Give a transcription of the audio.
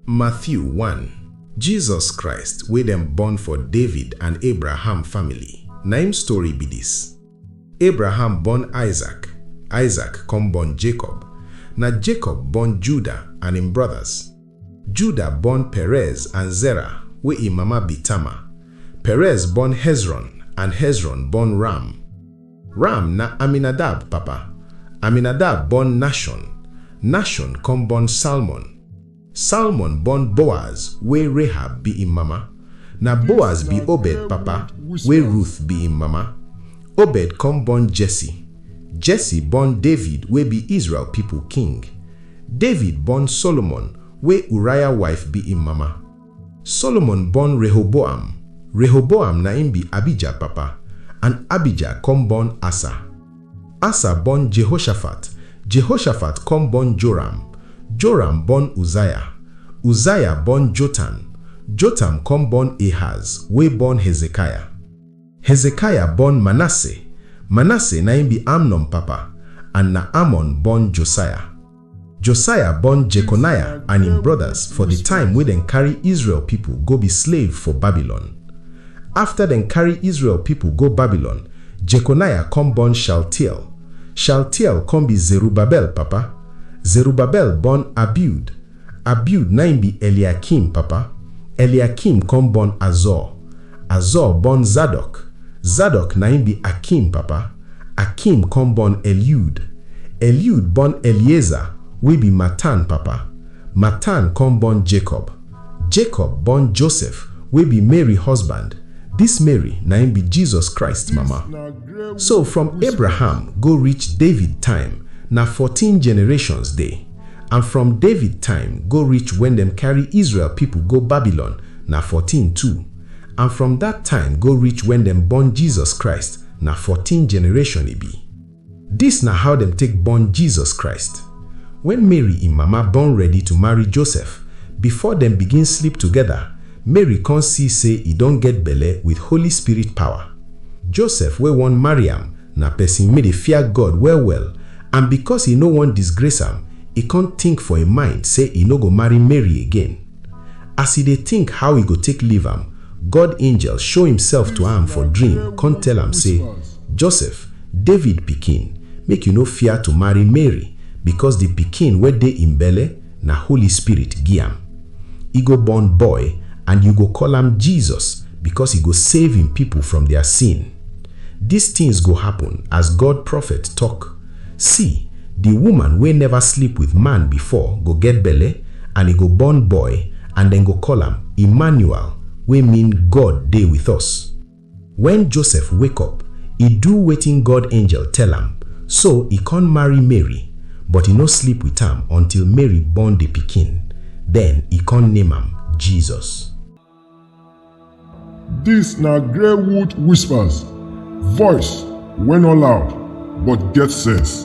Matthew 1. Jesus Christ wey dem born for David and Abraham family. Na him story be this. Abraham born Isaac. Isaac come born Jacob. Na Jacob born Judah and him brothers. Judah born Perez and Zerah wey him mama be Tamar. Perez born Hezron and Hezron born Ram. Ram na Aminadab papa. Aminadab born Nashon. Nashon come born Salmon. Salmon born Boaz wey Rahab be him mama. Na Boaz be Obed papa wey Ruth be him mama. Obed come born Jesse. Jesse born David wey be Israel people king. David born Solomon wey Uriah wife be him mama. Solomon born Rehoboam. Rehoboam na him be Abijah papa. And Abijah come born Asa. Asa born Jehoshaphat. Jehoshaphat come born Joram. Joram born Uzziah. Uzziah born Jotham. Jotham come born Ahaz wey born Hezekiah. Hezekiah born Manasseh. Manasseh na him be Amnon papa. And na Ammon born Josiah. Josiah born Jeconiah and him brothers for the time wey dem carry Israel people go be slave for Babylon. After dem carry Israel people go Babylon, Jeconiah come born Shealtiel. Shealtiel come be Zerubbabel papa. Zerubbabel born Abiud. Abiud na him be Eliakim papa. Eliakim come born Azor. Azor born Zadok. Zadok na him be Akim papa. Akim come born Eliud. Eliud born Eliezer wey be Matan papa. Matan come born Jacob. Jacob born Joseph wey be Mary husband. This Mary na him be Jesus Christ mama. So from Abraham go reach David time na 14 generations dey. And from David time go reach when dem carry Israel people go Babylon na 14 too. And from that time go reach when dem born Jesus Christ na 14 generation e be. This na how dem take born Jesus Christ. When Mary im mama born ready to marry Joseph, before dem begin sleep together, Mary come see say e don get belle with Holy Spirit power. Joseph wey wan marry am na person wey dey fear God well well, and because he no wan disgrace am, he come think for im mind say he no go marry Mary again. As he dey think how he go take leave am, God angel show himself to am for dream come tell am say, Joseph, David pikin, make you no fear to marry Mary, because the pikin wey dey im belle na Holy Spirit give am. He go born boy and you go call am Jesus, because he go save him people from their sin. These things go happen as God prophet talk. See, the woman wey never sleep with man before go get belle, and he go born boy, and then go call am Emmanuel, wey mean God dey with us. When Joseph wake up, he do wetin God angel tell am, so he can't marry Mary, but he no sleep with am until Mary born the pikin. Then he can't name am Jesus. This na Greywood whispers, voice wey no loud but get sense.